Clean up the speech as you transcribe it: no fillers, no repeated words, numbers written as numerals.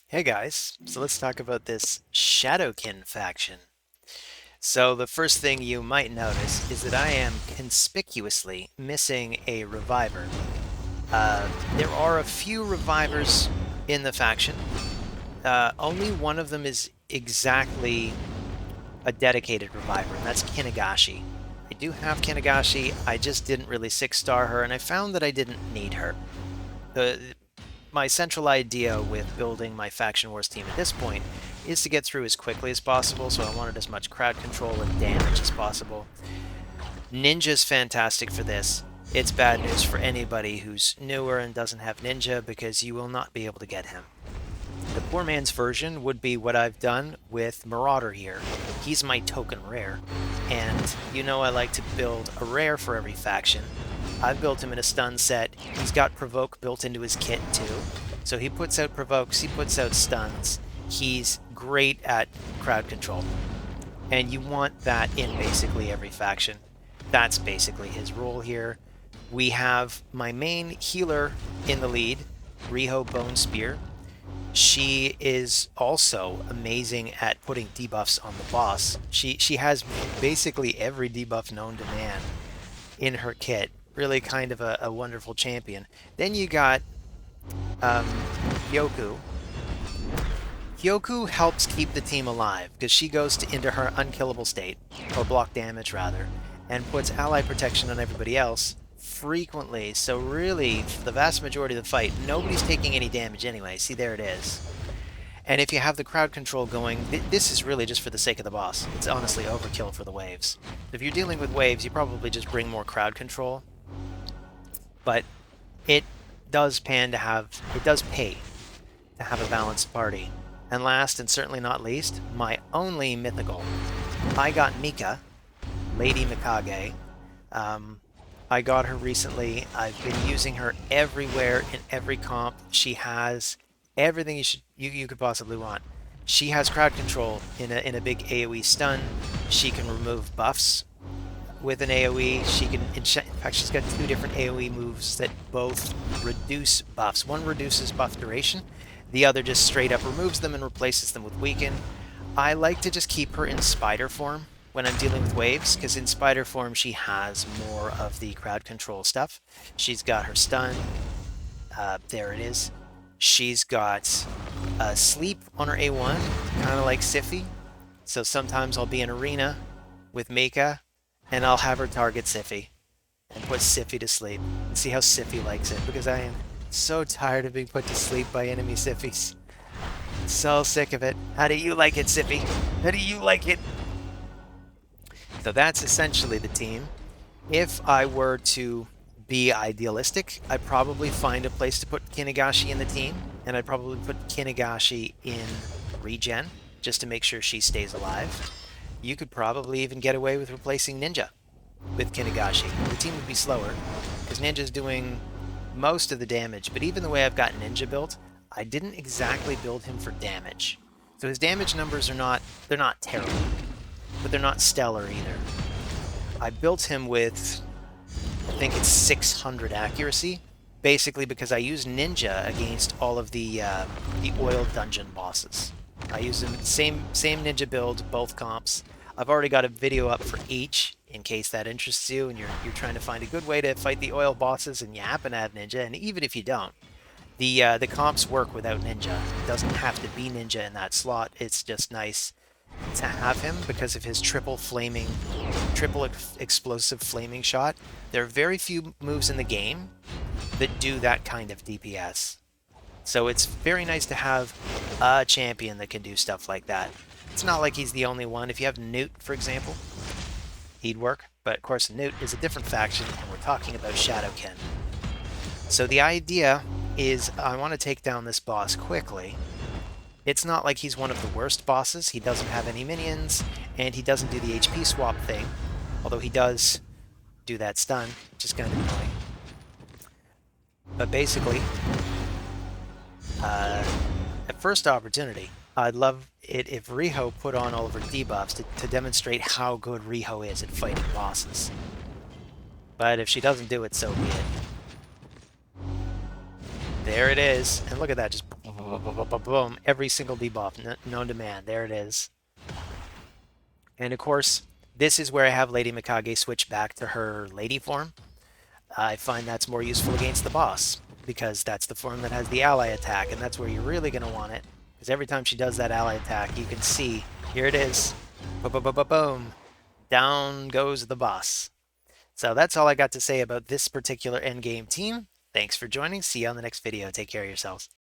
Hey guys, so let's talk about this Shadowkin faction. So the first thing you might notice is that I am conspicuously missing a reviver. There are a few revivers in the faction. Only one of them is exactly a dedicated reviver, and that's Kinagashi. I do have Kinagashi, I just didn't really 6-star her, and I found that I didn't need her. The my central idea with building my Faction Wars team at this point is to get through as quickly as possible, so I wanted as much crowd control and damage as possible. Ninja's fantastic for this. It's bad news for anybody who's newer and doesn't have Ninja because you will not be able to get him. The poor man's version would be what I've done with Marauder here. He's my token rare, and you know I like to build a rare for every faction. I've built him in a stun set. He's got Provoke built into his kit too. So he puts out Provokes, he puts out stuns. He's great at crowd control. And you want that in basically every faction. That's basically his role here. We have my main healer in the lead, Riho Bone Spear. She is also amazing at putting debuffs on the boss. She has basically every debuff known to man in her kit. Really kind of a wonderful champion. Then you got Hyoku. Hyoku helps keep the team alive because she goes into her unkillable state, or block damage rather, and puts ally protection on everybody else frequently. So really, for the vast majority of the fight, nobody's taking any damage anyway. See, there it is. And if you have the crowd control going, this is really just for the sake of the boss. It's honestly overkill for the waves. If you're dealing with waves, you probably just bring more crowd control. But it does pay to have a balanced party. And last and certainly not least, my only mythical. I got Mika, Lady Mikage. I got her recently. I've been using her everywhere in every comp. She has everything you could possibly want. She has crowd control in a big AoE stun. She can remove buffs with an AoE. She can, in fact, she's got two different AoE moves that both reduce buffs. One reduces buff duration, the other just straight up removes them and replaces them with weaken. I like to just keep her in spider form when I'm dealing with waves, because in spider form she has more of the crowd control stuff. She's got her stun. There it is. She's got sleep on her A1, kind of like Siphi. So sometimes I'll be in arena with Mika, and I'll have her target Siphi and put Siphi to sleep and see how Siphi likes it, because I am so tired of being put to sleep by enemy Siphis. So sick of it. How do you like it, Siphi? How do you like it? So that's essentially the team. If I were to be idealistic, I'd probably find a place to put Kinagashi in the team, and I'd probably put Kinagashi in regen, just to make sure she stays alive. You could probably even get away with replacing Ninja with Kinagashi. The team would be slower, because Ninja's doing most of the damage, but even the way I've got Ninja built, I didn't exactly build him for damage. So his damage numbers they're not terrible, but they're not stellar either. I built him with, I think it's 600 accuracy, basically because I use Ninja against all of the oil dungeon bosses. I use them same Ninja build, both comps. I've already got a video up for each, in case that interests you and you're trying to find a good way to fight the oil bosses and you happen to have Ninja, and even if you don't, the comps work without Ninja. It doesn't have to be Ninja in that slot. It's just nice to have him because of his triple explosive flaming shot. There are very few moves in the game that do that kind of DPS. So it's very nice to have a champion that can do stuff like that. It's not like he's the only one. If you have Newt, for example, he'd work. But of course, Newt is a different faction, and we're talking about Shadowkin. So the idea is I want to take down this boss quickly. It's not like he's one of the worst bosses. He doesn't have any minions, and he doesn't do the HP swap thing. Although he does do that stun, which is kind of annoying. But basically, at first opportunity, I'd love it if Riho put on all of her debuffs to demonstrate how good Riho is at fighting bosses. But if she doesn't do it, so be it. There it is. And look at that, just boom. boom, every single debuff known to man. There it is. And of course, this is where I have Lady Mikage switch back to her lady form. I find that's more useful against the boss, because that's the form that has the ally attack, and that's where you're really going to want it. Because every time she does that ally attack, you can see, here it is. Boom. Down goes the boss. So that's all I got to say about this particular endgame team. Thanks for joining. See you on the next video. Take care of yourselves.